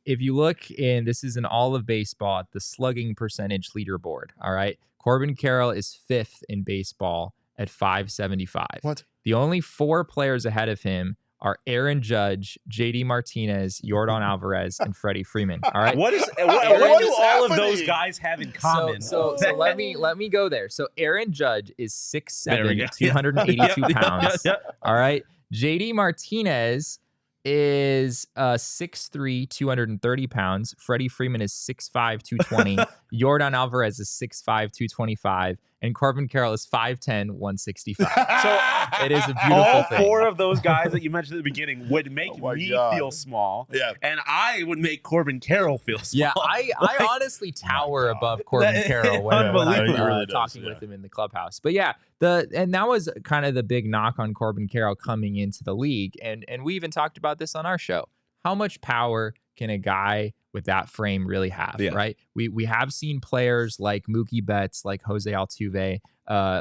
if you look in, this is in all of baseball at the slugging percentage leaderboard. All right. Corbin Carroll is 5th in baseball at 575. What? The only 4 players ahead of him are Aaron Judge, JD Martinez, Jordan Alvarez, and Freddie Freeman. All right. What do all of those guys have in common? So let me go there. So Aaron Judge is 6'7", 282 pounds. All right. JD Martinez is 6'3", 230 pounds. Freddie Freeman is 6'5", 220. Jordan Alvarez is 6'5", 225. And Corbin Carroll is 5'10", 165. So it is a beautiful all thing. 4 of those guys that you mentioned at the beginning would make me feel small. Yeah. And I would make Corbin Carroll feel small. Yeah, I honestly tower above Corbin Carroll when I'm Unbelievable. talking with him in the clubhouse. But yeah, and that was kind of the big knock on Corbin Carroll coming into the league. And we even talked about this on our show. How much power can a guy with that frame really have, right? We have seen players like Mookie Betts, like Jose Altuve,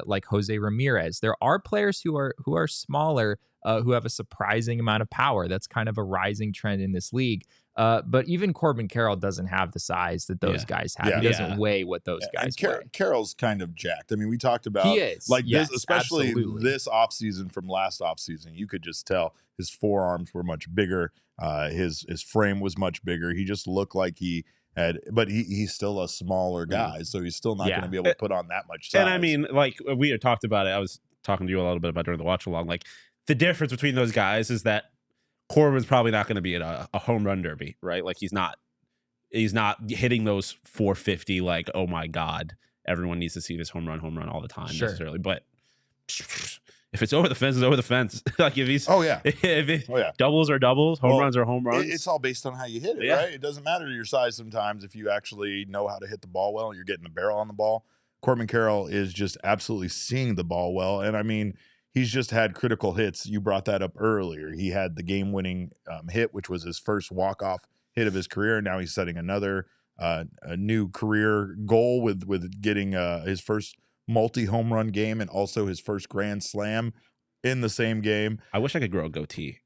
like Jose Ramirez. There are players who are smaller, who have a surprising amount of power. That's kind of a rising trend in this league. But even Corbin Carroll doesn't have the size that those guys have. He doesn't weigh what those guys weigh. Carroll's kind of jacked. I mean, we talked about this, especially absolutely. This offseason from last offseason. You could just tell his forearms were much bigger. His frame was much bigger. He just looked like he had, but he's still a smaller guy, so he's still not going to be able to put on that much size. And I mean, like we had talked about it. I was talking to you a little bit about during the watch along. Like the difference between those guys is that Corbin's probably not going to be at a home run derby, right? Like he's not hitting those 450. Like, oh my God, everyone needs to see this home run all the time necessarily. But if it's over the fence, it's over the fence. Like if he's doubles are doubles, home runs are home runs. It's all based on how you hit it, right? It doesn't matter your size sometimes if you actually know how to hit the ball well and you're getting the barrel on the ball. Corbin Carroll is just absolutely seeing the ball well. And I mean, he's just had critical hits. You brought that up earlier. He had the game-winning hit, which was his first walk-off hit of his career. Now he's setting another a new career goal with getting his first multi-home run game and also his first grand slam in the same game. I wish I could grow a goatee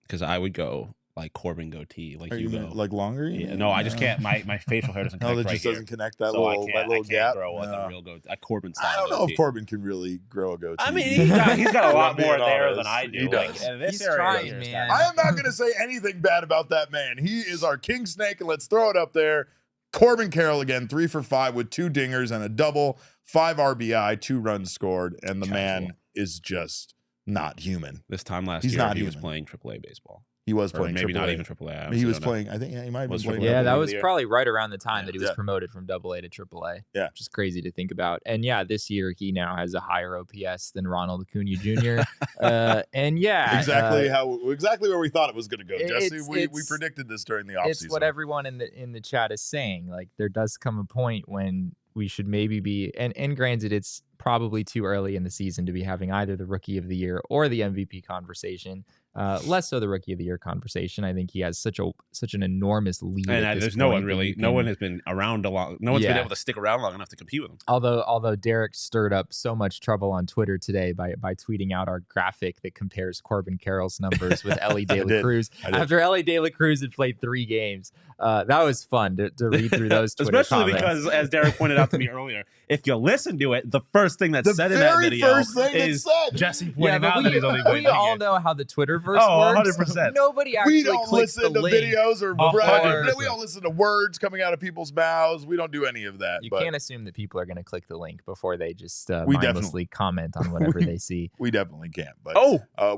because I would go like Corbin goatee. Like you go like longer? Yeah, no, I just can't. My facial hair doesn't connect. It just doesn't connect that little gap. Grow a real goatee. A Corbin style. I don't know if Corbin can really grow a goatee. I mean, he's got a lot more there than I do. He does. He's trying, man. I am not going to say anything bad about that man. He is our king snake, and let's throw it up there. Corbin Carroll again, 3 for 5 with 2 dingers and a double, 5 RBI, 2 runs scored, and the man is just not human. This time last year, he was playing AAA baseball. He was playing maybe AAA. Not even AAA. He was playing. I think he might have been playing. Yeah, that was probably right around the time that he was promoted from AA to AAA. Yeah, which is crazy to think about. And yeah, this year he now has a higher OPS than Ronald Acuna Jr. And yeah, exactly where we thought it was going to go, Jesse. We predicted this during the offseason. It's what everyone in the chat is saying. Like there does come a point when we should maybe be, and granted, it's probably too early in the season to be having either the Rookie of the Year or the MVP conversation. Less so the Rookie of the Year conversation. I think he has such an enormous lead. And there's no one has been around a long. No one's been able to stick around long enough to compete with him. Although Derek stirred up so much trouble on Twitter today by tweeting out our graphic that compares Corbin Carroll's numbers with Ellie De La Cruz after Ellie De La Cruz had played 3 games. That was fun to read through those Twitter especially comments. Because, as Derek pointed out to me earlier, if you listen to it, the first thing that's said in that video is Jesse pointing out that he's only played. We all know how the Twitterverse works. 100%. Nobody actually we don't listen to videos or we don't listen to words coming out of people's mouths. We don't do any of that. You can't assume that people are going to click the link before they just mindlessly comment on whatever they see. We definitely can't. But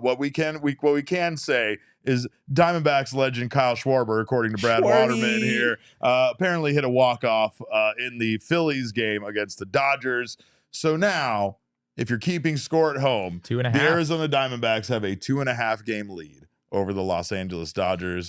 what we can say is Diamondbacks legend Kyle Schwarber, according to Brad Waterman here, apparently hit a walk-off in the Phillies game against the Dodgers. So now, if you're keeping score at home, 2.5. The Arizona Diamondbacks have a 2.5 game lead over the Los Angeles Dodgers.